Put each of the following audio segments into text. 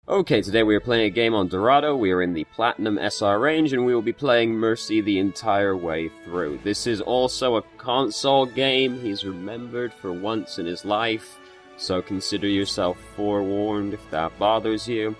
Okay, today we are playing a game on Dorado. We are in the Platinum SR range, and we will be playing Mercy the entire way through. This is also a console game. He's remembered for once in his life, so consider yourself forewarned if that bothers you.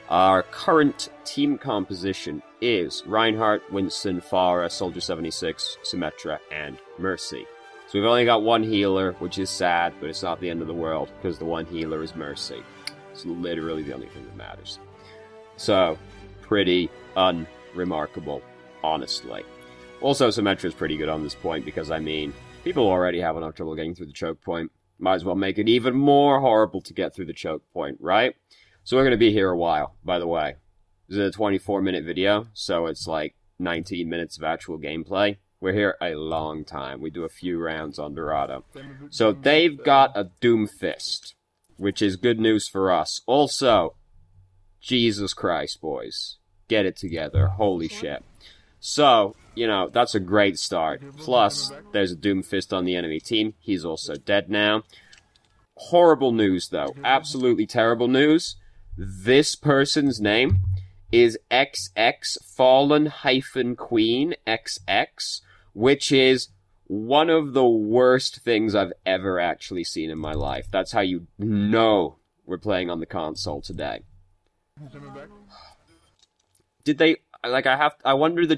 Our current team composition is Reinhardt, Winston, Farah, Soldier 76, Symmetra, and Mercy. So we've only got one healer, which is sad, but it's not the end of the world, because the one healer is Mercy. It's literally the only thing that matters. So, pretty unremarkable, honestly. Also, Symmetra is pretty good on this point, because, I mean, people already have enough trouble getting through the choke point. Might as well make it even more horrible to get through the choke point, right? So we're going to be here a while, by the way. This is a 24-minute video, so it's like 19 minutes of actual gameplay. We're here a long time. We do a few rounds on Dorado. So they've got a Doomfist, which is good news for us. Also, Jesus Christ, boys. Get it together. Holy shit. So, you know, that's a great start. Plus, there's a Doomfist on the enemy team. He's also dead now. Horrible news, though. Absolutely terrible news. This person's name is XX Fallen-Queen XX, which is one of the worst things I've ever actually seen in my life. That's how you know we're playing on the console today. Did they, like, I have to wonder the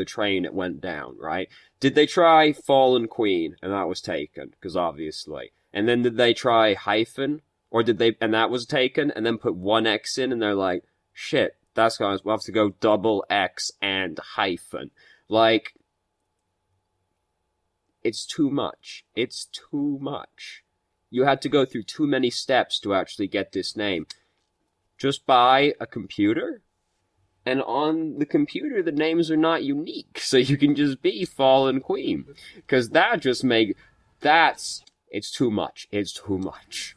train it went down, right? Did they try Fallen Queen, and that was taken, because obviously. And then did they try hyphen, or did they, and that was taken, and then put one X in, and they're like, shit, that's going to, we'll have to go double X and hyphen. Like, it's too much. It's too much. You had to go through too many steps to actually get this name. Just buy a computer, and on the computer, the names are not unique, so you can just be Fallen Queen. Because that just it's too much. It's too much.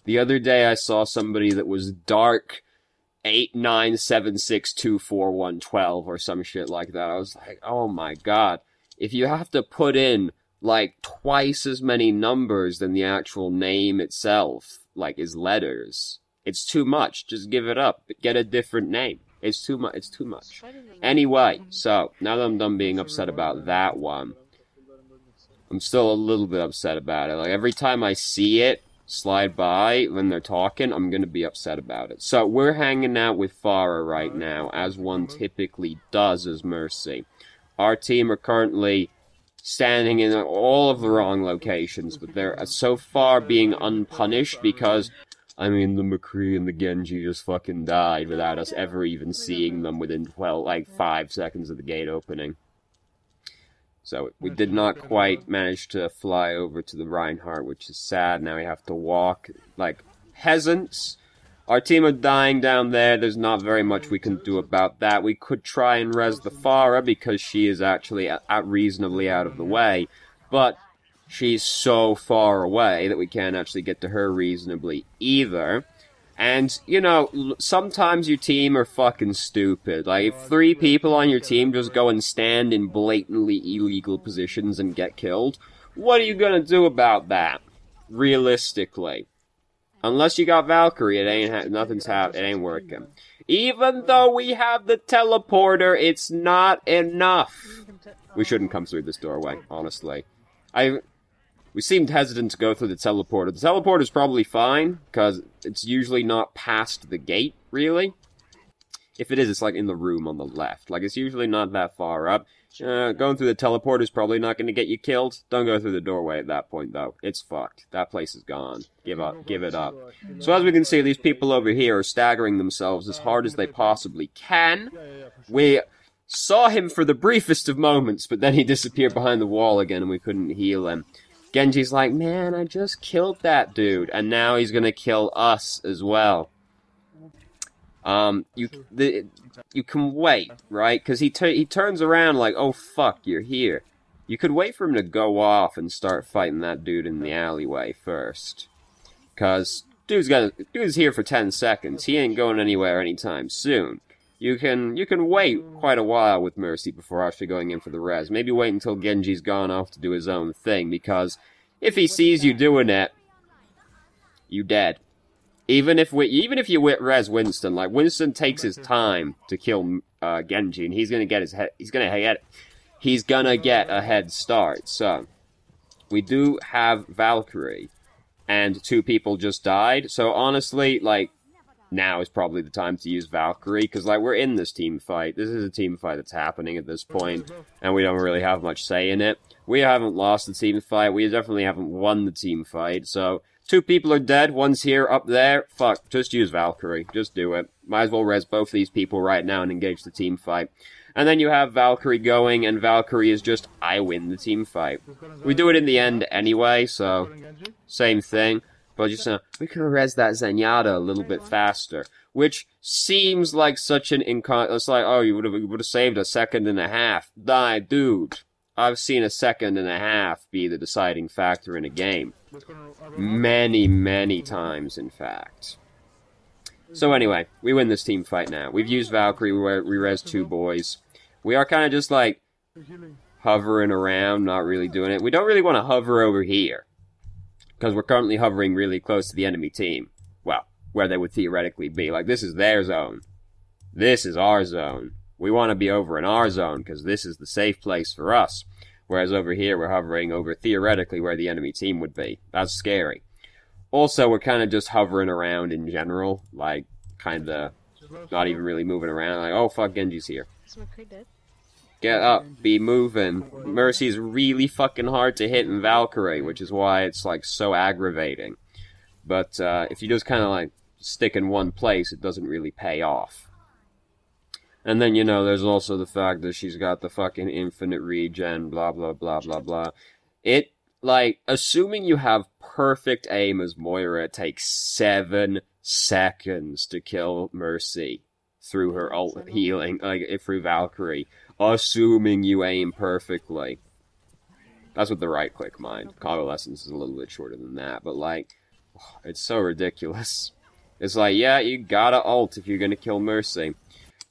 The other day, I saw somebody that was Dark 8976241112 or some shit like that. I was like, oh my god. If you have to put in, like, twice as many numbers than the actual name itself, like, is letters, it's too much. Just give it up. Get a different name. It's too much. It's too much. Anyway, so, now that I'm done being upset about that one, I'm still a little bit upset about it. Like, every time I see it slide by when they're talking, I'm gonna be upset about it. So, we're hanging out with Farah right now, as one typically does as Mercy. Our team are currently standing in all of the wrong locations, but they're so far being unpunished because, I mean, the McCree and the Genji just fucking died without us ever even seeing them within 5 seconds of the gate opening. So we did not quite manage to fly over to the Reinhardt, which is sad. Now we have to walk like peasants. Our team are dying down there. There's not very much we can do about that. We could try and res the Farah because she is actually reasonably out of the way. But she's so far away that we can't actually get to her reasonably either. And, you know, sometimes your team are fucking stupid. Like, if 3 people on your team just go and stand in blatantly illegal positions and get killed, what are you gonna do about that? Realistically. Unless you got Valkyrie, it ain't working. Even though we have the teleporter, it's not enough. We shouldn't come through this doorway, honestly. We seemed hesitant to go through the teleporter. The teleporter's probably fine, because it's usually not past the gate, really. If it is, it's like in the room on the left. Like, it's usually not that far up. Going through the teleporter's probably not going to get you killed. Don't go through the doorway at that point, though. It's fucked. That place is gone. Give up. Give it up. So as we can see, these people over here are staggering themselves as hard as they possibly can. We saw him for the briefest of moments, but then he disappeared behind the wall again and we couldn't heal him. Genji's like, man, I just killed that dude, and now he's gonna kill us as well. You can wait, right? Because he turns around like, oh fuck, you're here. You could wait for him to go off and start fighting that dude in the alleyway first. Because dude's here for 10 seconds. He ain't going anywhere anytime soon. You can wait quite a while with Mercy before actually going in for the res. Maybe wait until Genji's gone off to do his own thing, because if he sees you doing it, you dead. Even if you res Winston, like, Winston takes his time to kill Genji, and he's gonna get a head start. So we do have Valkyrie, and 2 people just died. So honestly, like, now is probably the time to use Valkyrie, because, like, we're in this team fight. This is a team fight that's happening at this point, and we don't really have much say in it. We haven't lost the team fight. We definitely haven't won the team fight. So 2 people are dead. One's here, up there. Fuck, just use Valkyrie. Just do it. Might as well res both these people right now and engage the team fight. And then you have Valkyrie going, and Valkyrie is just, I win the team fight. We do it in the end anyway, so same thing. But just, we can res that Zenyatta a little bit faster. Which seems like such an it's like, oh, you would have saved a second and a half. Die, dude. I've seen a second and a half be the deciding factor in a game. Many, many times, in fact. So anyway, we win this team fight now. We've used Valkyrie, we res 2 boys. We are kind of just, like, hovering around, not really doing it. We don't really want to hover over here, because we're currently hovering really close to the enemy team. Well, where they would theoretically be. Like, this is their zone. This is our zone. We want to be over in our zone, because this is the safe place for us. Whereas over here, we're hovering over, theoretically, where the enemy team would be. That's scary. Also, we're kind of just hovering around in general. Like, kind of not even really moving around. Like, oh, fuck, Genji's here. Get up, be moving. Mercy's really fucking hard to hit in Valkyrie, which is why it's, like, so aggravating. But, if you just kind of, like, stick in one place, it doesn't really pay off. And then, you know, there's also the fact that she's got the fucking infinite regen, blah, blah, blah, blah, blah. It, like, assuming you have perfect aim as Moira, it takes 7 seconds to kill Mercy through her ult healing, like, through Valkyrie. Assuming you aim perfectly. That's with the right-click, mind. Convalescence is a little bit shorter than that, but, like, it's so ridiculous. It's like, yeah, you gotta ult if you're gonna kill Mercy.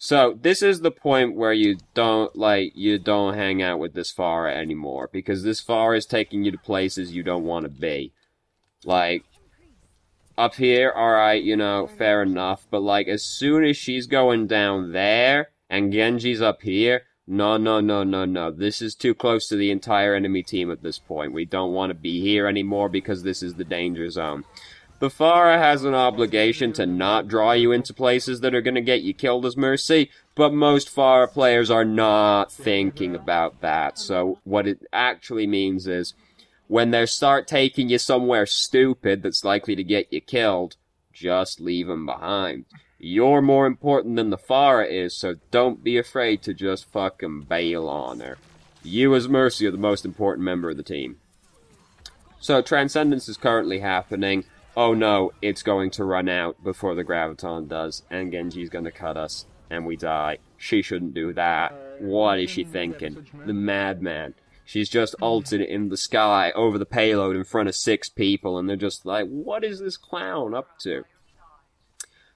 So, this is the point where you don't hang out with this Pharah anymore, because this Pharah is taking you to places you don't want to be. Like, up here, alright, you know, fair enough, but, like, as soon as she's going down there, and Genji's up here, no, no, no, no, no. This is too close to the entire enemy team at this point. We don't want to be here anymore, because this is the danger zone. The Pharah has an obligation to not draw you into places that are going to get you killed as Mercy, but most Pharah players are not thinking about that. So what it actually means is, when they start taking you somewhere stupid that's likely to get you killed, just leave them behind. You're more important than the Pharah is, so don't be afraid to just fucking bail on her. You as Mercy are the most important member of the team. So Transcendence is currently happening. Oh no, it's going to run out before the Graviton does, and Genji's gonna cut us, and we die. She shouldn't do that. What is she thinking? The madman. She's just ulted in the sky over the payload in front of 6 people, and they're just like, what is this clown up to?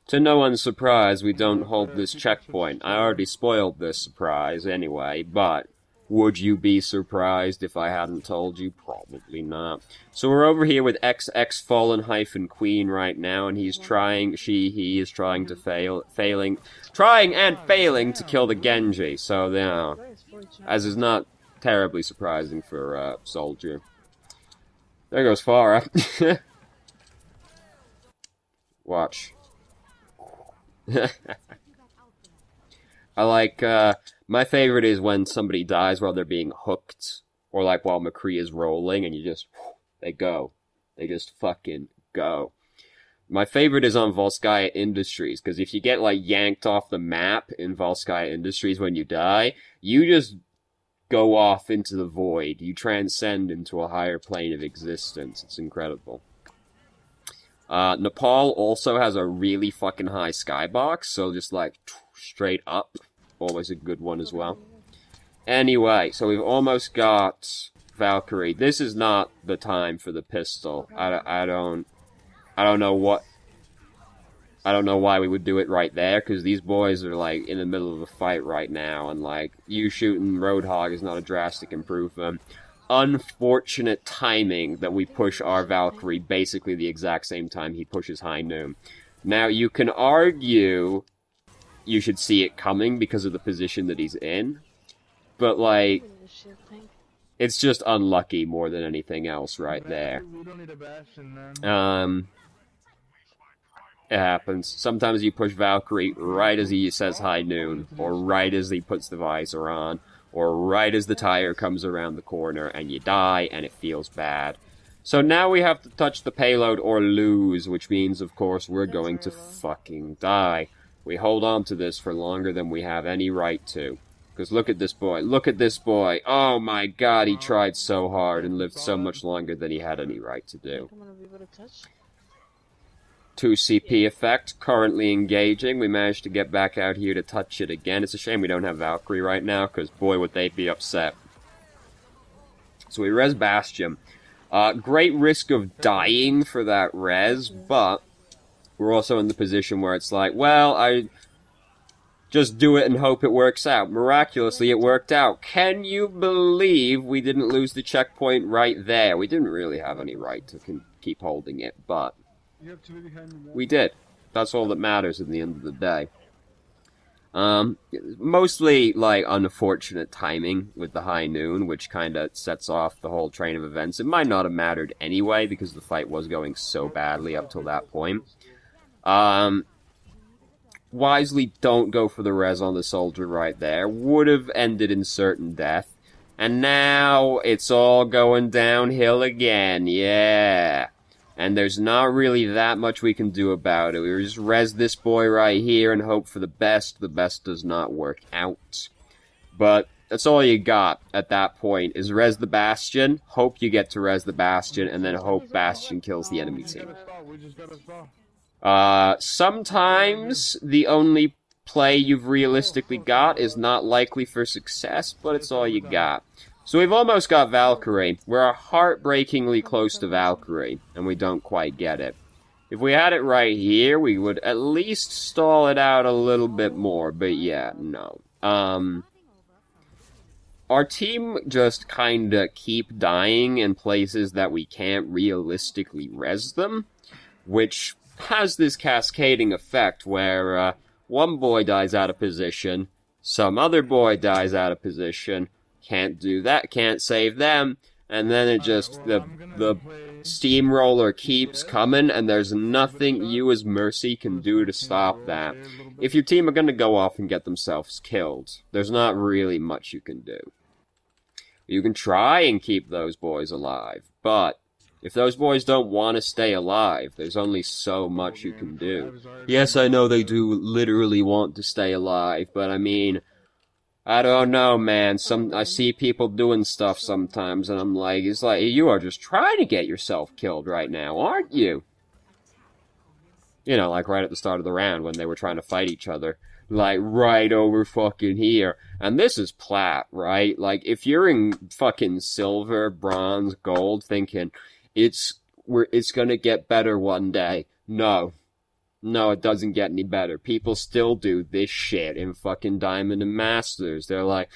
To no one's surprise, we don't hold this checkpoint. I already spoiled this surprise anyway, but would you be surprised if I hadn't told you? Probably not. So we're over here with XX Fallen Queen right now, and he is trying to failing to kill the Genji. So, you know, as is not terribly surprising for Soldier. There goes Pharah. Watch. I like, my favorite is when somebody dies while they're being hooked, or like while McCree is rolling, and you just, they go. They just fucking go. My favorite is on Volskaya Industries, because if you get, like, yanked off the map in Volskaya Industries when you die, you just go off into the void. You transcend into a higher plane of existence. It's incredible. Nepal also has a really fucking high skybox, so just, like, straight up. Always a good one as well. Anyway, so we've almost got Valkyrie. This is not the time for the pistol. I don't know why we would do it right there, because these boys are, like, in the middle of a fight right now, and, like, you shooting Roadhog is not a drastic improvement. unfortunate timing that we push our Valkyrie basically the exact same time he pushes High Noon. Now, you can argue you should see it coming because of the position that he's in, but, like, it's just unlucky more than anything else right there. It happens. Sometimes you push Valkyrie right as he says High Noon, or right as he puts the visor on, or right as the tire comes around the corner, and you die, and it feels bad. So now we have to touch the payload or lose, which means, of course, we're going to fucking die. We hold on to this for longer than we have any right to. Because look at this boy. Look at this boy. Oh my god, he tried so hard and lived so much longer than he had any right to do. 2 CP effect, currently engaging. We managed to get back out here to touch it again. It's a shame we don't have Valkyrie right now, because boy would they be upset. So we res Bastion. Great risk of dying for that res, but we're also in the position where it's like, well, I just do it and hope it works out. Miraculously, it worked out. Can you believe we didn't lose the checkpoint right there? We didn't really have any right to keep holding it, but we did. That's all that matters in the end of the day. Mostly, like, unfortunate timing with the High Noon, which kind of sets off the whole train of events. It might not have mattered anyway, because the fight was going so badly up till that point. Wisely don't go for the res on the soldier right there. Would have ended in certain death. And now, it's all going downhill again, yeah. And there's not really that much we can do about it. We just res this boy right here and hope for the best. The best does not work out. But that's all you got at that point, is res the Bastion, hope you get to res the Bastion, and then hope Bastion kills the enemy team. Sometimes the only play you've realistically got is not likely for success, but it's all you got. So we've almost got Valkyrie. We're heartbreakingly close to Valkyrie, and we don't quite get it. If we had it right here, we would at least stall it out a little bit more, but yeah, no. Our team just kinda keep dying in places that we can't realistically res them, which has this cascading effect where one boy dies out of position, some other boy dies out of position, can't do that, can't save them, and then it just, the steamroller keeps coming, and there's nothing you as Mercy can do to stop that. If your team are gonna go off and get themselves killed, there's not really much you can do. You can try and keep those boys alive, but if those boys don't want to stay alive, there's only so much you can do. Yes, I know they do literally want to stay alive, but I mean, I don't know, man. I see people doing stuff sometimes, and I'm like, it's like, you are just trying to get yourself killed right now, aren't you? You know, like right at the start of the round when they were trying to fight each other. Like, right over fucking here. And this is plat, right? Like, if you're in fucking silver, bronze, gold, thinking, it's gonna get better one day. No. No, it doesn't get any better. People still do this shit in fucking Diamond and Masters. They're like,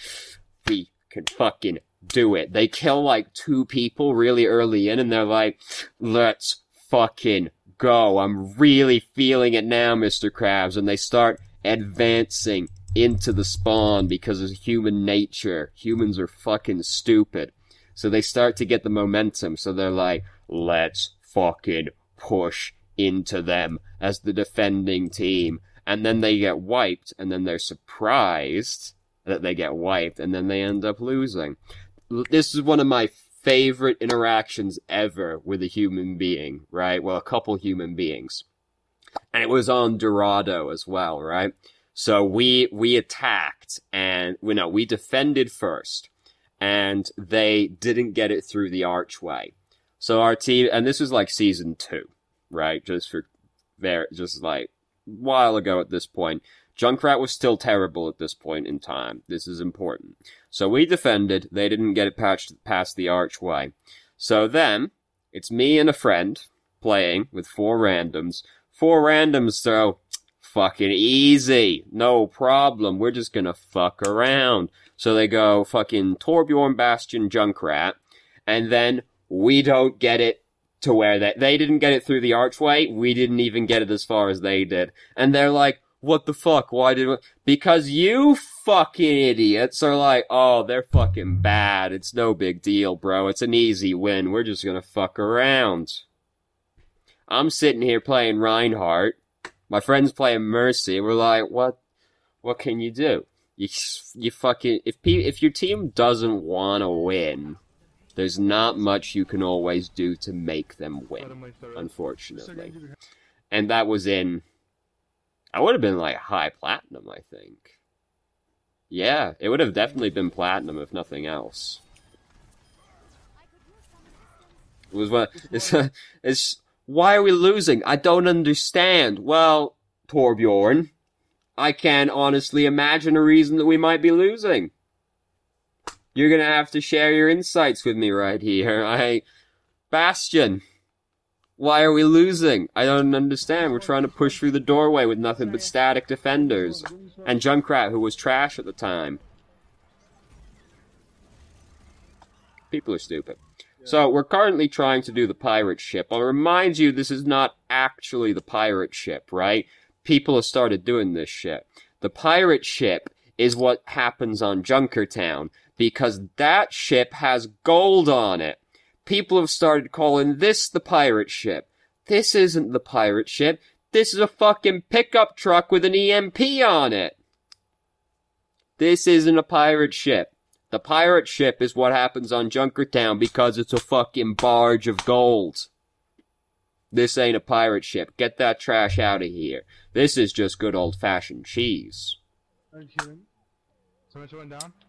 we can fucking do it. They kill like 2 people really early in, and they're like, let's fucking go. I'm really feeling it now, Mr. Krabs. And they start advancing into the spawn because of human nature. Humans are fucking stupid. So they start to get the momentum. So they're like, let's fucking push into them as the defending team. And then they get wiped, and then they're surprised that they get wiped, and then they end up losing. This is one of my favorite interactions ever with a human being, right? Well, a couple human beings. And it was on Dorado as well, right? So we attacked, and we defended first, and they didn't get it through the archway. So our team, and this was like season 2, right? Just like a while ago at this point. Junkrat was still terrible at this point in time. This is important. So we defended. They didn't get it past the archway. So then, it's me and a friend playing with 4 randoms. 4 randoms, so fucking easy. No problem. We're just gonna fuck around. So they go fucking Torbjorn, Bastion, Junkrat. and then we don't get it to where they didn't get it through the archway, we didn't even get it as far as they did. And they're like, what the fuck, why did we? Because you fucking idiots are like, oh, they're fucking bad, it's no big deal, bro, it's an easy win, we're just gonna fuck around. I'm sitting here playing Reinhardt, my friend's playing Mercy, we're like, what can you do? You fucking, if your team doesn't wanna win, there's not much you can always do to make them win, unfortunately. And that was in, I would have been like high platinum, I think. Yeah, it would have definitely been platinum if nothing else. It was what, it's, why are we losing? I don't understand. Well, Torbjorn, I can't honestly imagine a reason that we might be losing. You're gonna have to share your insights with me right here. Bastion, why are we losing? I don't understand. We're trying to push through the doorway with nothing but static defenders. And Junkrat, who was trash at the time. People are stupid. So, we're currently trying to do the pirate ship. I'll remind you, this is not actually the pirate ship, right? People have started doing this shit. The pirate ship is what happens on Junkertown, because that ship has gold on it. People have started calling this the pirate ship. This isn't the pirate ship. This is a fucking pickup truck with an EMP on it. This isn't a pirate ship. The pirate ship is what happens on Junkertown because it's a fucking barge of gold. This ain't a pirate ship. Get that trash out of here. This is just good old-fashioned cheese.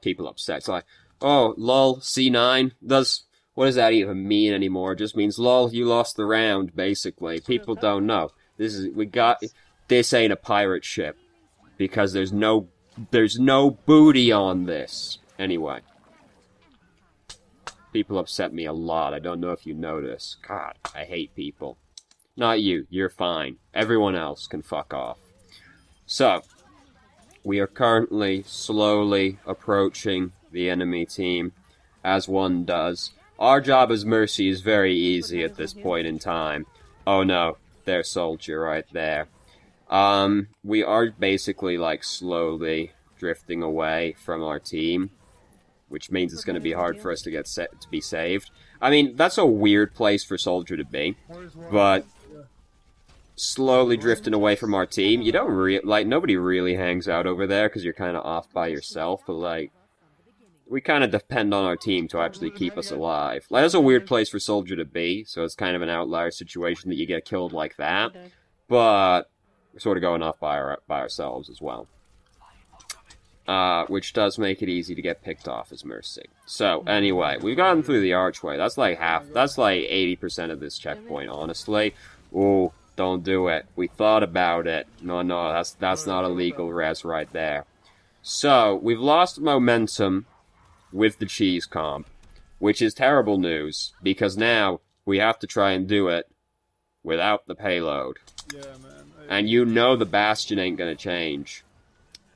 People upset. It's like, oh, lol, C9. What does that even mean anymore? It just means, lol, you lost the round, basically. People don't know. This ain't a pirate ship. Because there's no booty on this. Anyway. People upset me a lot. I don't know if you notice. God, I hate people. Not you. You're fine. Everyone else can fuck off. So, we are currently slowly approaching the enemy team, as one does. Our job as Mercy is very easy at this point in time. Oh no, their soldier right there. We are basically, like, slowly drifting away from our team, which means it's going to be hard for us to be saved. I mean, that's a weird place for Soldier to be, but slowly drifting away from our team. You don't nobody really hangs out over there because you're kind of off by yourself, but, like, we kind of depend on our team to actually keep us alive. Like, that's a weird place for Soldier to be, so it's kind of an outlier situation that you get killed like that, but we're sort of going off by ourselves as well. Which does make it easy to get picked off as Mercy. So, anyway, we've gotten through the archway. That's like 80% of this checkpoint, honestly. Ooh, don't do it. We thought about it. No, that's not a legal res right there. So, we've lost momentum with the cheese comp, which is terrible news, because now we have to try and do it without the payload. Yeah, man. And you know the Bastion ain't gonna change.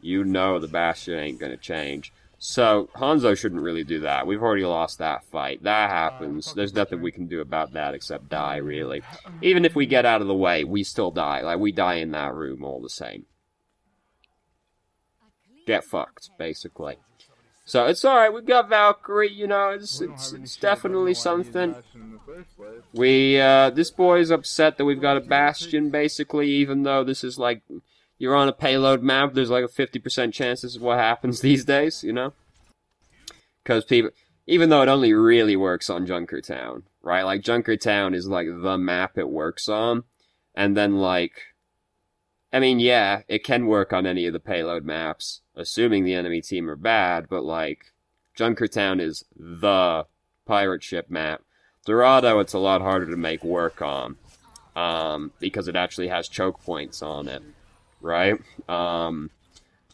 You know the Bastion ain't gonna change. So, Hanzo shouldn't really do that. We've already lost that fight. That happens. There's nothing we can do about that except die, really. Even if we get out of the way, we still die. Like, we die in that room all the same. Get fucked, basically. So, it's alright, we've got Valkyrie, you know, it's definitely something. This boy's upset that we've got a Bastion, basically, even though this is like, you're on a payload map, there's like a 50% chance this is what happens these days, you know? Because people, even though it only really works on Junkertown, right? Like, Junkertown is like the map it works on, and then like, I mean, yeah, it can work on any of the payload maps, assuming the enemy team are bad, but, like, Junkertown is the pirate ship map. Dorado, it's a lot harder to make work on, because it actually has choke points on it, right? So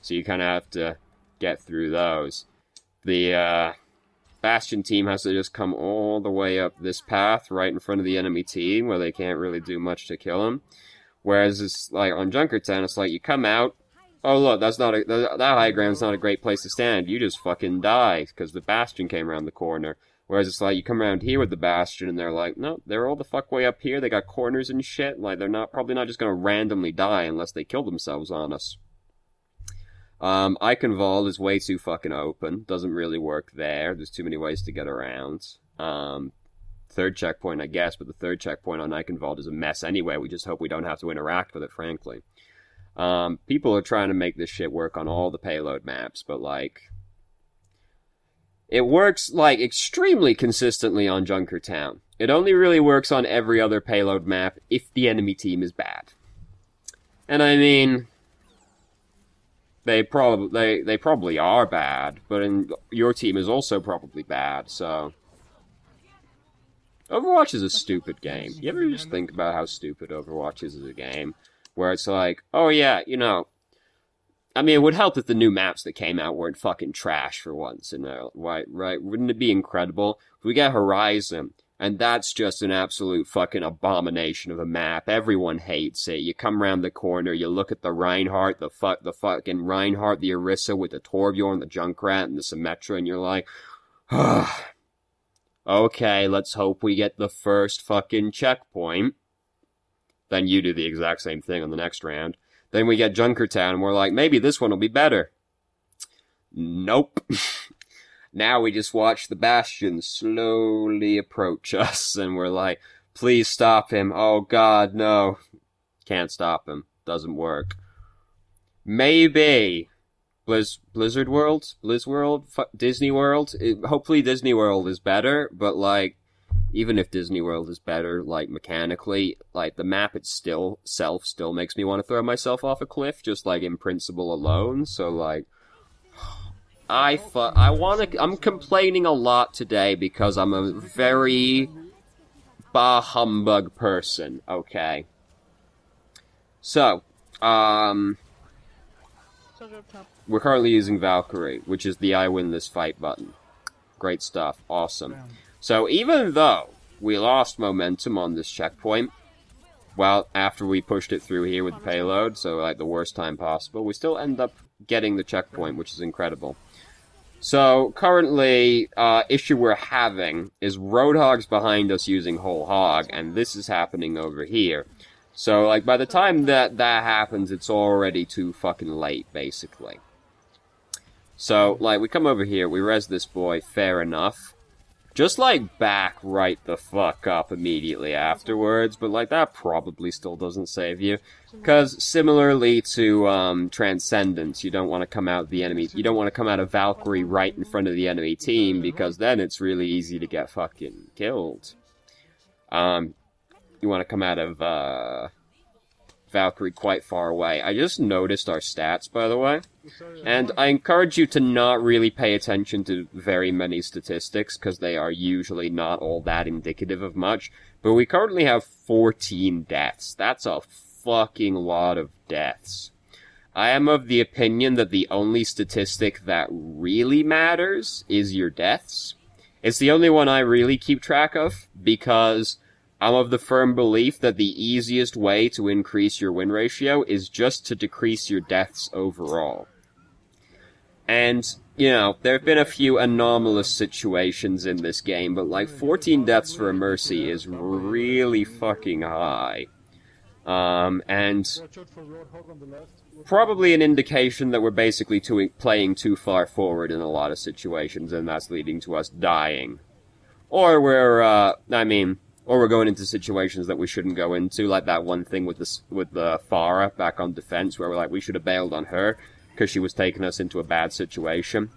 you kind of have to get through those. The, Bastion team has to just come all the way up this path right in front of the enemy team, where they can't really do much to kill them. Whereas it's like on Junkertown, it's like you come out, oh look, that high ground's not a great place to stand. You just fucking die because the Bastion came around the corner. Whereas it's like, you come around here with the Bastion, and they're like, no, they're all the fuck way up here, they got corners and shit, like, they're probably not just gonna randomly die unless they kill themselves on us. Eichenwald is way too fucking open, doesn't really work there, there's too many ways to get around. Third checkpoint, I guess, but the third checkpoint on Eichenwald is a mess anyway, we just hope we don't have to interact with it, frankly. People are trying to make this shit work on all the payload maps, but, like, it works, like, extremely consistently on Junkertown. It only really works on every other payload map if the enemy team is bad. And I mean, they probably are bad, but your team is also probably bad, so... Overwatch is a stupid game. You ever just think about how stupid Overwatch is as a game? Where it's like, oh yeah, you know... I mean, it would help if the new maps that came out weren't fucking trash for once, right? Wouldn't it be incredible if we get Horizon, and that's just an absolute fucking abomination of a map. Everyone hates it. You come around the corner, you look at the Reinhardt, the fucking Reinhardt, the Orisa with the Torbjorn, the Junkrat, and the Symmetra, and you're like, okay, let's hope we get the first fucking checkpoint. Then you do the exact same thing on the next round. Then we get Junkertown, and we're like, maybe this one will be better. Nope. Now we just watch the Bastion slowly approach us, and we're like, please stop him. Oh god, no. Can't stop him. Doesn't work. Maybe Blizzard World? Disney World? Hopefully Disney World is better, but, like, even if Disney World is better, like, mechanically, like, the map still makes me want to throw myself off a cliff, just, like, in principle alone, so, like, I'm complaining a lot today because I'm a very bah humbug person, okay? So, we're currently using Valkyrie, which is the I win this fight button. Great stuff, awesome. So even though we lost momentum on this checkpoint, well, after we pushed it through here with the payload, so like the worst time possible, we still end up getting the checkpoint, which is incredible. So currently, issue we're having is Roadhog's behind us using Whole Hog, and this is happening over here. So like by the time that happens, it's already too fucking late, basically. So like we come over here, we res this boy, fair enough. Just, like, back right the fuck up immediately afterwards, but, like, that probably still doesn't save you. Because, similarly to, Transcendence, you don't want to come out you don't want to come out of Valkyrie right in front of the enemy team, because then it's really easy to get fucking killed. You want to come out of, Valkyrie quite far away. I just noticed our stats, by the way. And I encourage you to not really pay attention to very many statistics, because they are usually not all that indicative of much. But we currently have 14 deaths. That's a fucking lot of deaths. I am of the opinion that the only statistic that really matters is your deaths. It's the only one I really keep track of, because I'm of the firm belief that the easiest way to increase your win ratio is just to decrease your deaths overall. And, you know, there have been a few anomalous situations in this game, but like 14 deaths for a Mercy is really fucking high. And probably an indication that we're basically playing too far forward in a lot of situations, and that's leading to us dying. Or we're, or we're going into situations that we shouldn't go into, like that one thing with the Pharah back on defense, where we're like, we should have bailed on her, because she was taking us into a bad situation.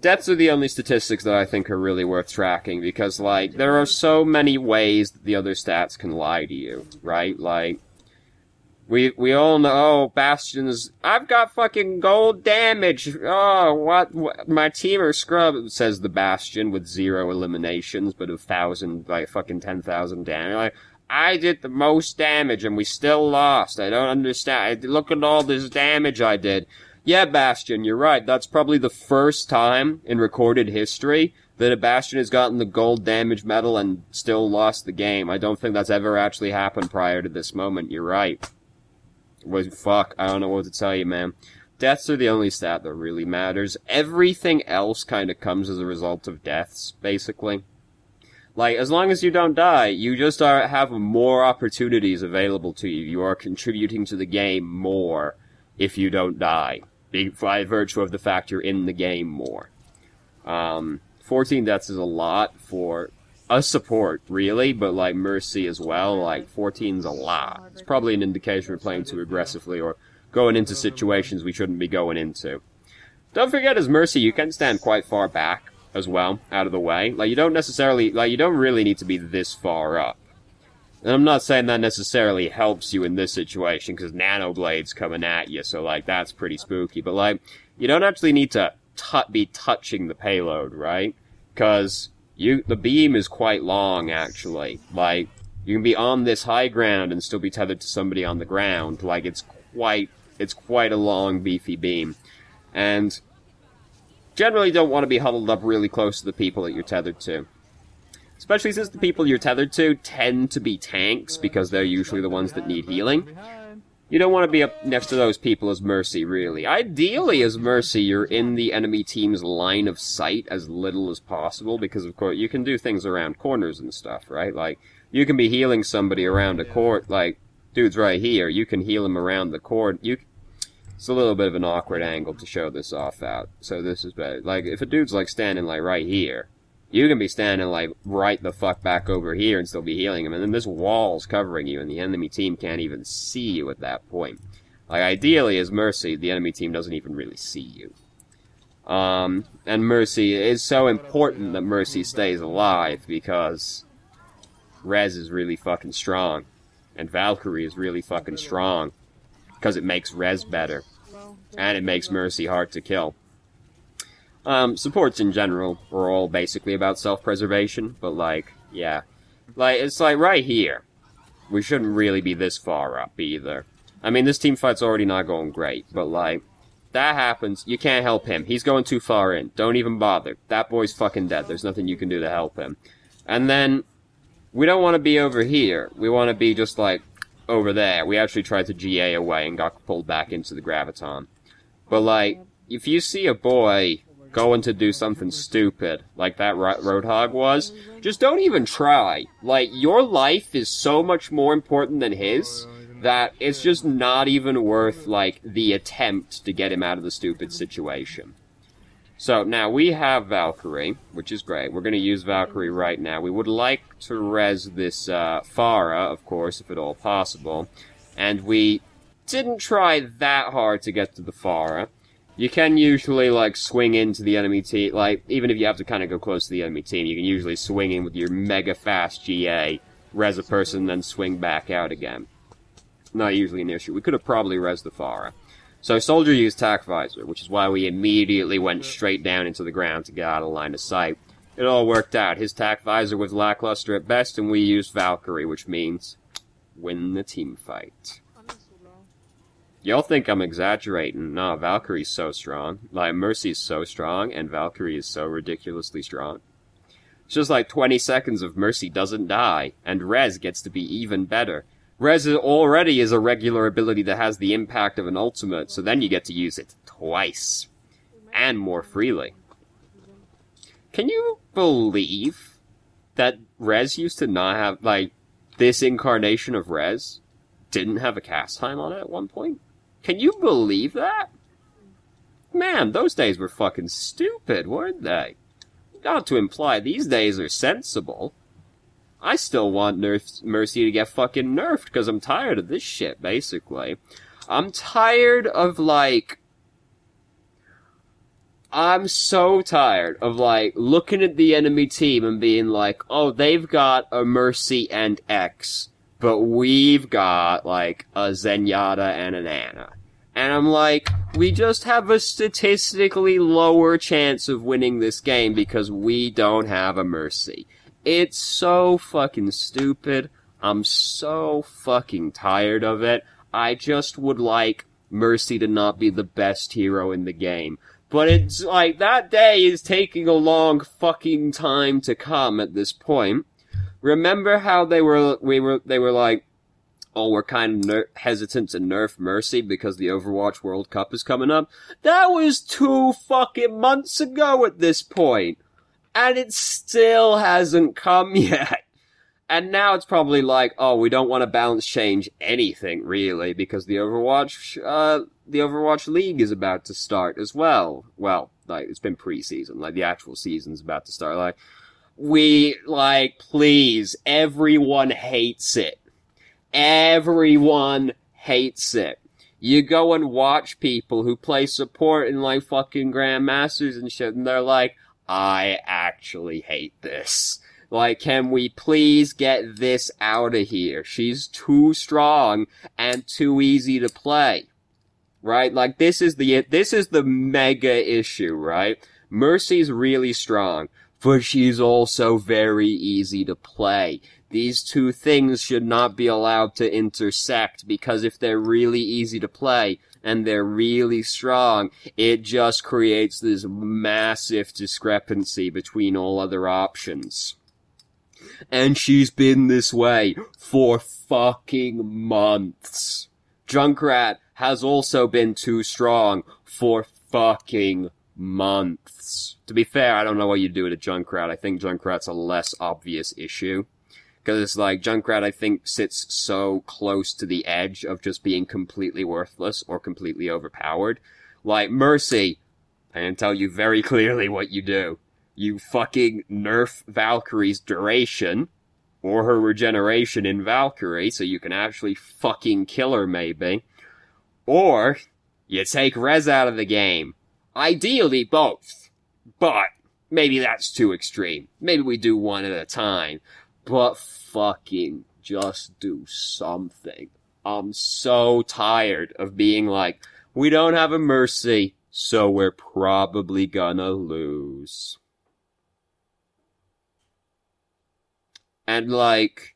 Deaths are the only statistics that I think are really worth tracking, because, like, there are so many ways that the other stats can lie to you, right? Like, we all know, oh, Bastion's, I've got fucking gold damage, oh, what, my team are scrub, says the Bastion with 0 eliminations, but 1,000, like, fucking 10,000 damage, like, I did the most damage and we still lost, I don't understand, look at all this damage I did. Yeah, Bastion, you're right, that's probably the first time in recorded history that a Bastion has gotten the gold damage medal and still lost the game. I don't think that's ever actually happened prior to this moment, you're right. Fuck, I don't know what to tell you, man. Deaths are the only stat that really matters. Everything else kind of comes as a result of deaths, basically. Like, as long as you don't die, you just have more opportunities available to you. You are contributing to the game more if you don't die, by virtue of the fact you're in the game more. 14 deaths is a lot for a support, really, but, like, Mercy as well. Like, 14's a lot. It's probably an indication we're playing too aggressively or going into situations we shouldn't be going into. Don't forget, as Mercy, you can stand quite far back as well, out of the way. Like, you don't necessarily, like, you don't really need to be this far up. And I'm not saying that necessarily helps you in this situation, because Nano Blade's coming at you, so, like, that's pretty spooky. But, like, you don't actually need to be touching the payload, right? Because the beam is quite long, actually. Like, you can be on this high ground and still be tethered to somebody on the ground. Like, it's quite a long, beefy beam. And generally don't want to be huddled up really close to the people that you're tethered to. Especially since the people you're tethered to tend to be tanks, because they're usually the ones that need healing. You don't want to be up next to those people as Mercy, really. Ideally, as Mercy, you're in the enemy team's line of sight as little as possible, because, of course, you can do things around corners and stuff, right? Like, you can be healing somebody around a court, like, dude's right here, you can heal him around the court. It's a little bit of an awkward angle to show this off out, so this is better. Like, if a dude's, like, standing, like, right here, you can be standing, like, right the fuck back over here and still be healing him, and then this wall's covering you, and the enemy team can't even see you at that point. Like, ideally, as Mercy, the enemy team doesn't even really see you. And Mercy, is so important that Mercy stays alive, because Rez is really fucking strong, and Valkyrie is really fucking strong, because it makes Rez better, and it makes Mercy hard to kill. Supports in general are all basically about self-preservation, but, like, yeah. Like, it's like right here. We shouldn't really be this far up, either. I mean, this team fight's already not going great, but, like, that happens, you can't help him. He's going too far in. Don't even bother. That boy's fucking dead. There's nothing you can do to help him. And then, we don't want to be over here. We want to be just, like, over there. We actually tried to GA away and got pulled back into the graviton. But, like, if you see a boy going to do something stupid, like that Roadhog was, just don't even try. Like, your life is so much more important than his, that it's just not even worth, like, the attempt to get him out of the stupid situation. So, now, we have Valkyrie, which is great. We're going to use Valkyrie right now. We would like to res this Pharah, of course, if at all possible. And we didn't try that hard to get to the Pharah. You can usually, like, swing into the enemy team. Like, even if you have to kind of go close to the enemy team, you can usually swing in with your mega-fast GA, res a person, then swing back out again. Not usually an issue. We could have probably res the Pharah. So Soldier used Tac Visor, which is why we immediately went straight down into the ground to get out of line of sight. It all worked out. His Tac Visor was lackluster at best, and we used Valkyrie, which means win the team fight. Y'all think I'm exaggerating. Nah, Valkyrie's so strong. Like, Mercy's so strong, and Valkyrie is so ridiculously strong. It's just like 20 seconds of Mercy doesn't die, and Rez gets to be even better. Rez already is a regular ability that has the impact of an ultimate, so then you get to use it twice. And more freely. Can you believe that Rez used to not have, like, this incarnation of Rez didn't have a cast time on it at one point? Can you believe that? Man, those days were fucking stupid, weren't they? Not to imply these days are sensible. I still want Mercy to get fucking nerfed, because I'm tired of this shit, basically. I'm tired of, like... I'm so tired of, like, looking at the enemy team and being like, oh, they've got a Mercy and X, but we've got, like, a Zenyatta and an Ana. And I'm like, we just have a statistically lower chance of winning this game because we don't have a Mercy. It's so fucking stupid. I'm so fucking tired of it. I just would like Mercy to not be the best hero in the game. But it's like, that day is taking a long fucking time to come at this point. Remember how they were like, oh, we're kind of hesitant to nerf Mercy because the Overwatch World Cup is coming up. That was 2 fucking months ago at this point. And it still hasn't come yet. And now it's probably like, oh, we don't want to balance change anything, really, because the Overwatch League is about to start as well. Well, like, it's been pre-season, like, the actual season's about to start. Like, please, everyone hates it. Everyone hates it. You go and watch people who play support in, like, fucking Grandmasters and shit, and they're like, I actually hate this. Like, can we please get this out of here? She's too strong and too easy to play. Right? Like, this is the mega issue, right? Mercy's really strong, but she's also very easy to play. These two things should not be allowed to intersect, because if they're really easy to play and they're really strong, it just creates this massive discrepancy between all other options. And she's been this way for fucking months. Junkrat has also been too strong for fucking months. To be fair, I don't know what you do to Junkrat. I think Junkrat's a less obvious issue. Because it's like, Junkrat, I think, sits so close to the edge of just being completely worthless or completely overpowered. Like, Mercy, I can tell you very clearly what you do. You fucking nerf Valkyrie's duration, or her regeneration in Valkyrie, so you can actually fucking kill her, maybe. Or, you take Rez out of the game. Ideally, both. But, maybe that's too extreme. Maybe we do one at a time. But fucking just do something. I'm so tired of being like, we don't have a Mercy, so we're probably gonna lose. And, like,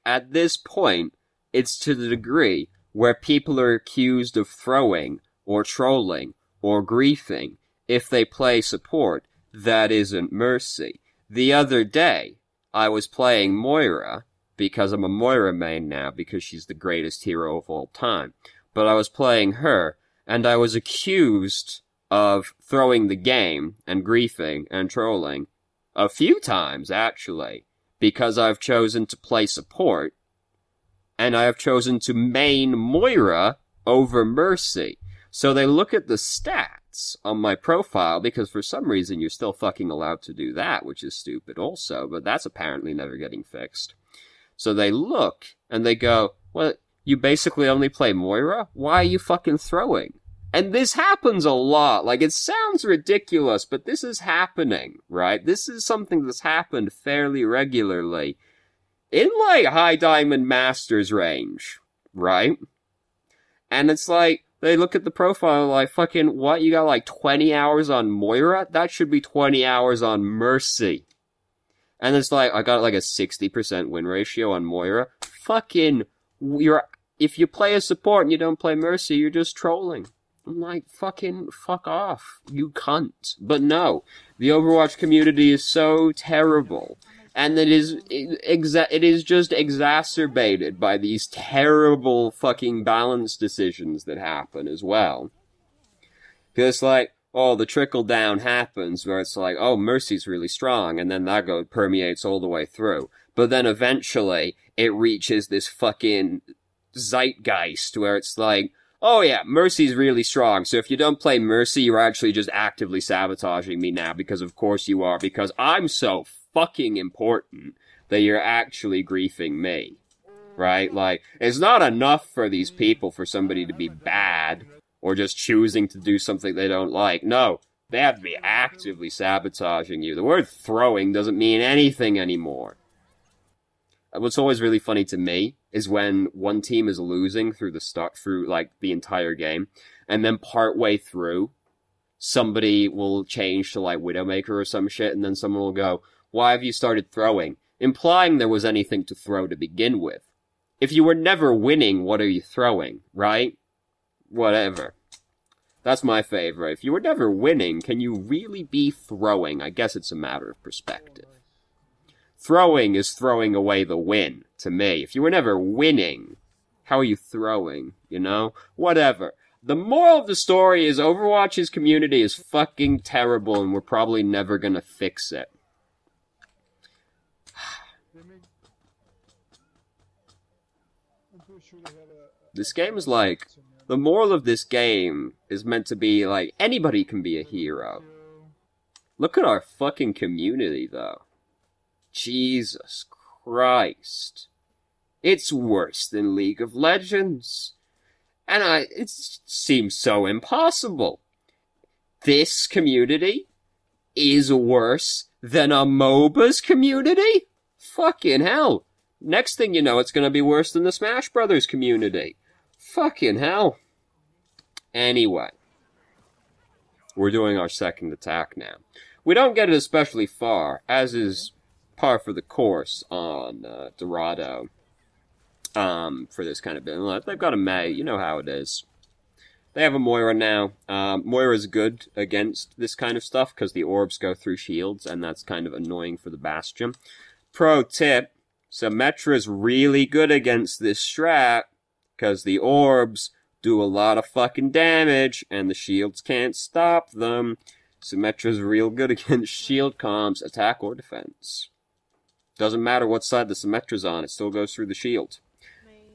at this point, it's to the degree where people are accused of throwing, or trolling, or griefing, if they play support that isn't Mercy. The other day, I was playing Moira, because I'm a Moira main now, because she's the greatest hero of all time. But I was playing her, and I was accused of throwing the game, and griefing, and trolling, a few times, actually. Because I've chosen to play support, and I have chosen to main Moira over Mercy. So they look at the stats on my profile, because for some reason you're still fucking allowed to do that, which is stupid also, but that's apparently never getting fixed. So they look, and they go, well, you basically only play Moira? Why are you fucking throwing? And this happens a lot. Like, it sounds ridiculous, but this is happening, right? This is something that's happened fairly regularly. In, like, High Diamond Masters range, right? And it's like, they look at the profile like, fucking, what? You got, like, 20 hours on Moira? That should be 20 hours on Mercy. And it's like, I got, like, a 60% win ratio on Moira. Fucking, if you play a support and you don't play Mercy, you're just trolling. I'm like, fucking fuck off, you cunt. But no, the Overwatch community is so terrible. And it is just exacerbated by these terrible fucking balance decisions that happen as well. Because, like, oh, the trickle down happens where it's like, oh, Mercy's really strong, and then that permeates all the way through. But then eventually, it reaches this fucking zeitgeist where it's like, oh yeah, Mercy's really strong, so if you don't play Mercy, you're actually just actively sabotaging me now, because of course you are, because I'm so fucking important that you're actually griefing me. Right? Like, it's not enough for these people for somebody to be bad, or just choosing to do something they don't like. No, they have to be actively sabotaging you. The word throwing doesn't mean anything anymore. What's always really funny to me is when one team is losing through like, the entire game, and then partway through, somebody will change to, like, Widowmaker or some shit, and then someone will go, why have you started throwing? Implying there was anything to throw to begin with. If you were never winning, what are you throwing, right? Whatever. That's my favorite. If you were never winning, can you really be throwing? I guess it's a matter of perspective. Throwing is throwing away the win. to me. If you were never winning, how are you throwing, you know? Whatever. The moral of the story is Overwatch's community is fucking terrible and we're probably never gonna fix it. This game is like... The moral of this game is meant to be like, anybody can be a hero. Look at our fucking community, though. Jesus Christ. It's worse than League of Legends. And it seems so impossible. This community is worse than a MOBA's community? Fucking hell. Next thing you know, it's gonna be worse than the Smash Brothers community. Fucking hell. Anyway. We're doing our second attack now. We don't get it especially far, as is par for the course on Dorado. For this kind of build. They've got a Mei, you know how it is. They have a Moira now. Moira's good against this kind of stuff, because the orbs go through shields, and that's kind of annoying for the Bastion. Pro tip, Symmetra's really good against this strat, because the orbs do a lot of fucking damage, and the shields can't stop them. Symmetra's real good against shield comps, attack or defense. Doesn't matter what side the Symmetra's on, it still goes through the shield.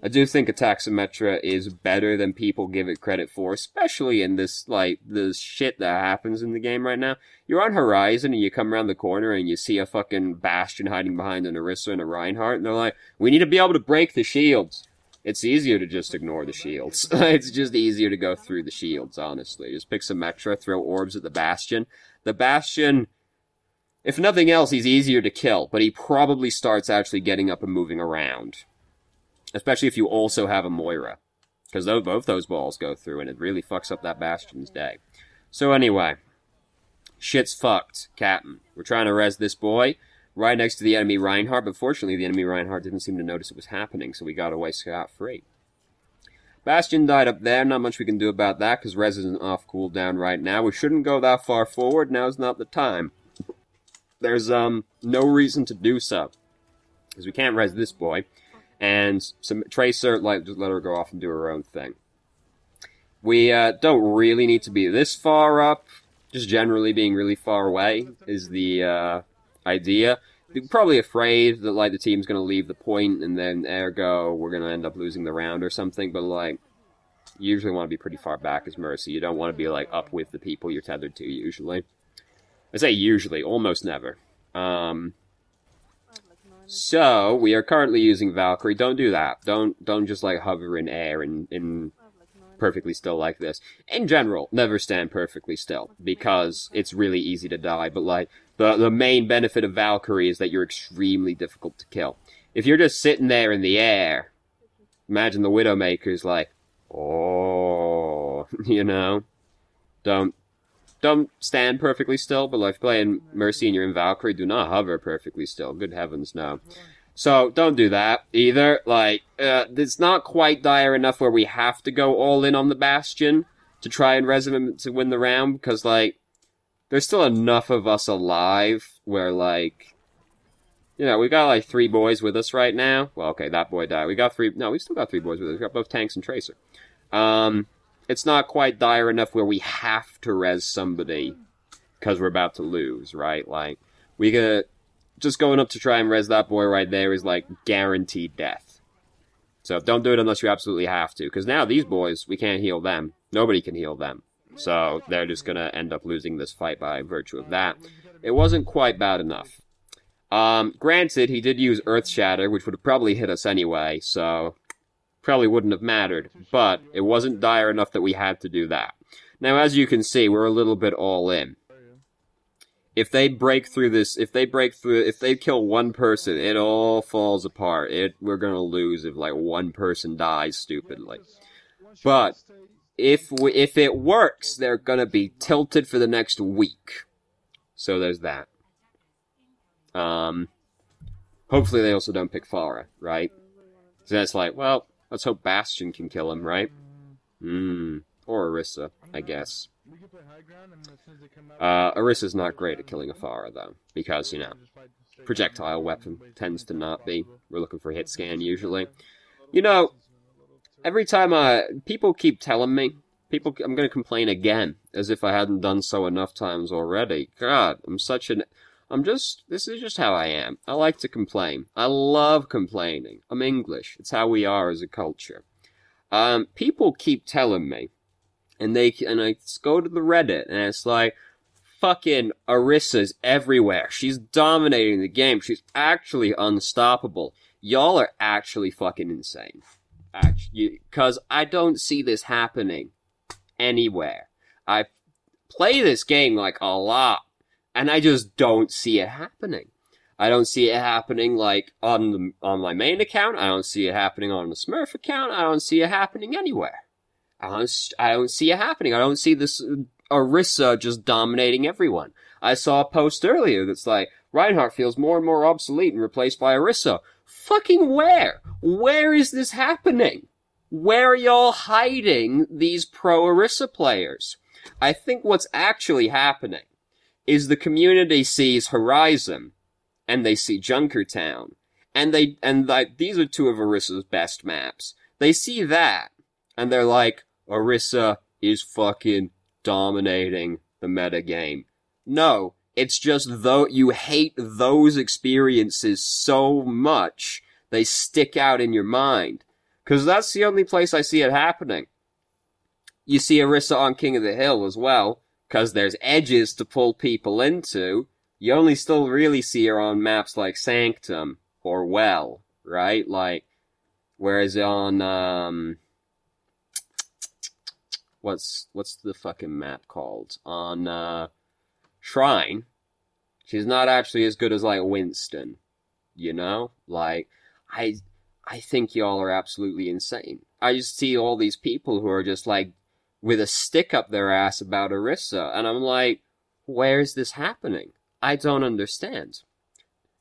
I do think attack Symmetra is better than people give it credit for, especially in this, like, the shit that happens in the game right now. You're on Horizon and you come around the corner and you see a fucking Bastion hiding behind an Orisa and a Reinhardt, and they're like, we need to be able to break the shields. It's easier to just ignore the shields. It's just easier to go through the shields, honestly. Just pick Symmetra, throw orbs at the Bastion. The Bastion, if nothing else, he's easier to kill, but he probably starts actually getting up and moving around. Especially if you also have a Moira. Because both those balls go through, and it really fucks up that Bastion's day. So anyway, shit's fucked, Captain. We're trying to res this boy right next to the enemy Reinhardt, but fortunately the enemy Reinhardt didn't seem to notice it was happening, so we got away scot-free. Bastion died up there, not much we can do about that, because res isn't off cooldown right now. We shouldn't go that far forward, now's not the time. There's, no reason to do so. Because we can't res this boy. And some Tracer, like, just let her go off and do her own thing. We, don't really need to be this far up. Just generally being really far away is the, idea. We're probably afraid that, like, the team's gonna leave the point, and then, ergo, we're gonna end up losing the round or something, but, like, you usually want to be pretty far back as Mercy. You don't want to be, like, up with the people you're tethered to, usually. I say usually, almost never. So, we are currently using Valkyrie. Don't do that. Don't just, like, hover in air in perfectly still like this. In general, never stand perfectly still, because it's really easy to die, but, like, the main benefit of Valkyrie is that you're extremely difficult to kill. If you're just sitting there in the air, imagine the Widowmaker's like, oh, you know? Don't stand perfectly still, but like playing Mercy and you're in Valkyrie, do not hover perfectly still. Good heavens, no. So, don't do that, either. Like, it's not quite dire enough where we have to go all in on the Bastion to try and res him to win the round, because, like, there's still enough of us alive where, like, you know, we got, like, 3 boys with us right now. Well, okay, that boy died. We still got 3 boys with us. We got both tanks and Tracer. It's not quite dire enough where we have to res somebody because we're about to lose, right? Like, just going up to try and res that boy right there is, like, guaranteed death. So don't do it unless you absolutely have to, because now these boys, we can't heal them. Nobody can heal them. So they're just gonna end up losing this fight by virtue of that. It wasn't quite bad enough. Granted, he did use Earth Shatter, which would have probably hit us anyway, so probably wouldn't have mattered, but it wasn't dire enough that we had to do that. Now, as you can see, we're a little bit all in. If they break through this, if they kill one person, it all falls apart. We're gonna lose if, like, one person dies stupidly. But if it works, they're gonna be tilted for the next week. So there's that. Hopefully they also don't pick Pharah, right? So that's like, well, let's hope Bastion can kill him, right? Or Orisa, I guess. Orissa's not great at killing a Pharah, though, because, you know, projectile weapon tends to not be. We're looking for a hit scan, usually. You know, every time people keep telling me, I'm gonna complain again, as if I hadn't done so enough times already. God, this is just how I am. I like to complain. I love complaining. I'm English. It's how we are as a culture. People keep telling me, and I go to the Reddit, and it's like, fucking Orissa's everywhere. She's dominating the game. She's actually unstoppable. Y'all are actually fucking insane. Because I don't see this happening anywhere. I play this game like a lot, and I just don't see it happening. I don't see it happening like on my main account. I don't see it happening on the Smurf account. I don't see it happening anywhere. I don't see it happening. I don't see this Orisa just dominating everyone. I saw a post earlier that's like, Reinhardt feels more and more obsolete and replaced by Orisa. Fucking where? Where is this happening? Where are y'all hiding these pro Orisa players? I think what's actually happening is the community sees Horizon and they see Junkertown, and these are two of Orissa's best maps. They see that, and they're like, Orisa is fucking dominating the meta game. No, it's just though you hate those experiences so much, they stick out in your mind. Cause that's the only place I see it happening. You see Orisa on King of the Hill as well, cause there's edges to pull people into. You only still really see her on maps like Sanctum or Well, right? Like, whereas on, what's the fucking map called? On, Shrine, she's not actually as good as, like, Winston, you know? Like, I think y'all are absolutely insane. I just see all these people who are just, like, with a stick up their ass about Orisa, and I'm like, where's this happening? I don't understand.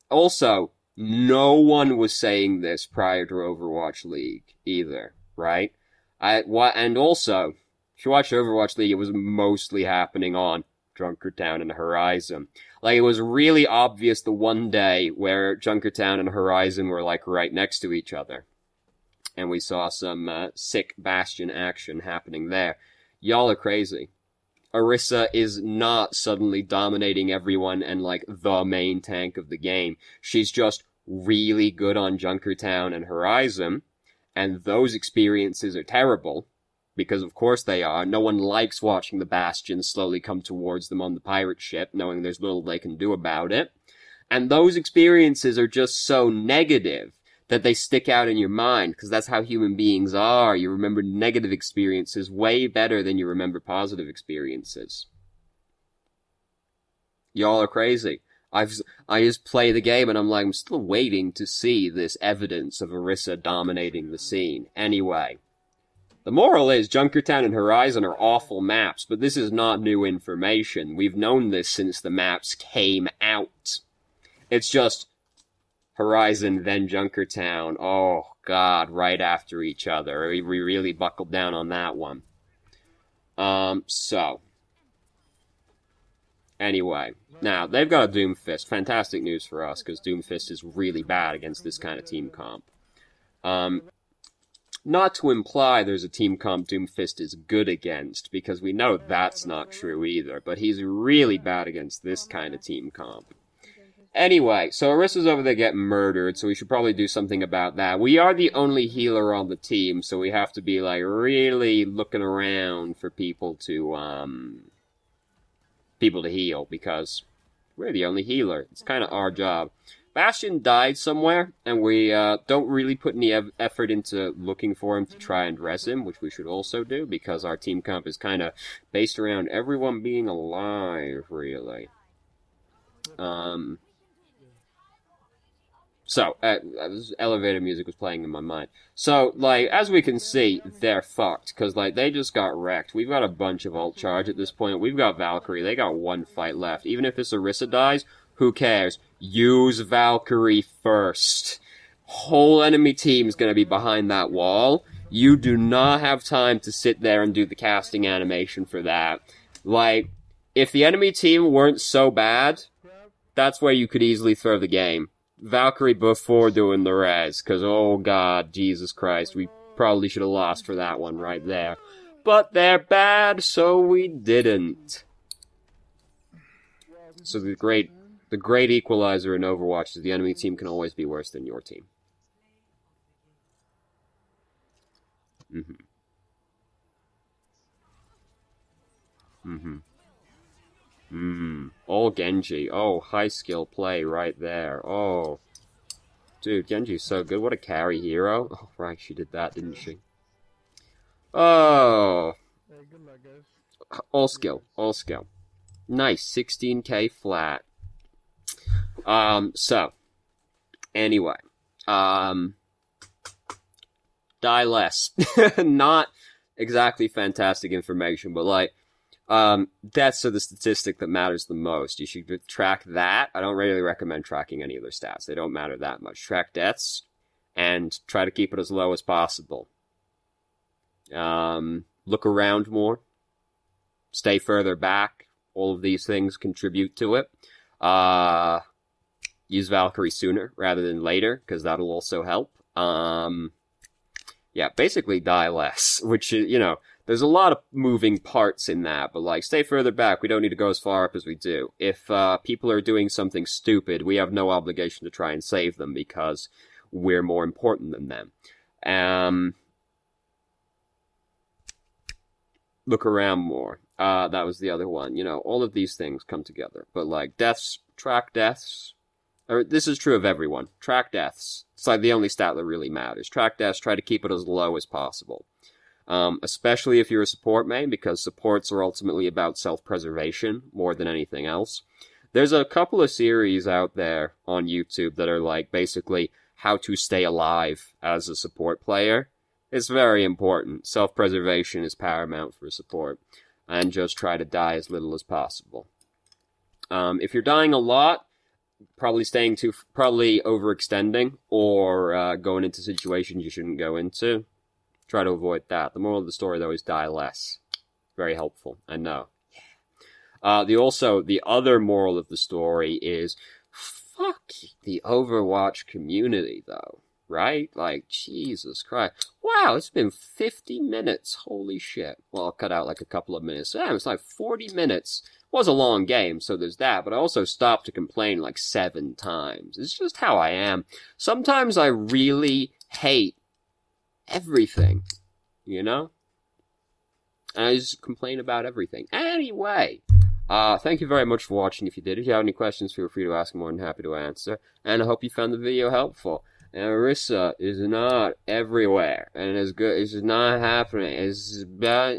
Also, no one was saying this prior to Overwatch League, either, right? And also, if you watch Overwatch League, it was mostly happening on Junkertown and Horizon. Like, it was really obvious the one day where Junkertown and Horizon were, like, right next to each other. And we saw some sick Bastion action happening there. Y'all are crazy. Orisa is not suddenly dominating everyone and, like, the main tank of the game. She's just really good on Junkertown and Horizon, and those experiences are terrible. Because of course they are. No one likes watching the Bastions slowly come towards them on the pirate ship, knowing there's little they can do about it. And those experiences are just so negative that they stick out in your mind, because that's how human beings are. You remember negative experiences way better than you remember positive experiences. Y'all are crazy. I just play the game and I'm like, I'm still waiting to see this evidence of Orisa dominating the scene. Anyway. The moral is, Junkertown and Horizon are awful maps, but this is not new information. We've known this since the maps came out. It's just Horizon, then Junkertown. Oh, God, right after each other. We really buckled down on that one. Anyway. Now, they've got a Doomfist. Fantastic news for us, because Doomfist is really bad against this kind of team comp. Not to imply there's a team comp Doomfist is good against, because we know that's not true either, but he's really bad against this kind of team comp. Anyway, so Orisa's over there getting murdered, so we should probably do something about that. We are the only healer on the team, so we have to be, like, really looking around for people to heal, because we're the only healer. It's kind of our job. Bastion died somewhere, and we don't really put any effort into looking for him to try and res him, which we should also do, because our team comp is kind of based around everyone being alive, really. So, elevator music was playing in my mind. So, like, as we can see, they're fucked, because, like, they just got wrecked. We've got a bunch of ult charge at this point. We've got Valkyrie. They got one fight left. Even if this Orisa dies, who cares? Use Valkyrie first. Whole enemy team's gonna be behind that wall. You do not have time to sit there and do the casting animation for that. Like, if the enemy team weren't so bad, that's where you could easily throw the game. Valkyrie before doing the res, because, oh god, Jesus Christ, we probably should have lost for that one right there. But they're bad, so we didn't. So the great equalizer in Overwatch is the enemy team can always be worse than your team. All Genji. Oh, high skill play right there. Oh. Dude, Genji's so good. What a carry hero. Oh, right, she did that, didn't she? Oh. Hey, good luck, guys. All skill. All skill. Nice. 16k flat. So. Anyway. Die less. Not exactly fantastic information, but like, deaths are the statistic that matters the most. You should track that. I don't really recommend tracking any other stats. They don't matter that much. Track deaths, and try to keep it as low as possible. Look around more. Stay further back. All of these things contribute to it. Use Valkyrie sooner rather than later, because that'll also help. Yeah, basically die less, which, you know, there's a lot of moving parts in that, but, like, stay further back. We don't need to go as far up as we do. If people are doing something stupid, we have no obligation to try and save them because we're more important than them. Look around more. That was the other one. You know, all of these things come together. But, like, deaths, track deaths. Or, this is true of everyone. Track deaths. It's like the only stat that really matters. Track deaths, try to keep it as low as possible. Especially if you're a support main, because supports are ultimately about self-preservation more than anything else. There's a couple of series out there on YouTube that are like basically how to stay alive as a support player. It's very important. Self-preservation is paramount for support. And just try to die as little as possible. If you're dying a lot, probably overextending or going into situations you shouldn't go into. Try to avoid that. The moral of the story, though, is die less. Very helpful, I know. The other moral of the story is, fuck the Overwatch community, though. Right? Like, Jesus Christ. Wow, it's been 50 minutes. Holy shit. Well, I'll cut out like a couple of minutes. Yeah, it's like 40 minutes. It was a long game, so there's that, but I also stopped to complain like 7 times. It's just how I am. Sometimes I really hate everything, you know? And I just complain about everything. Anyway, thank you very much for watching. If you have any questions, feel free to ask. I'm more than happy to answer. And I hope you found the video helpful. And Orisa is not everywhere. And it's good. It's just not happening. It's bad.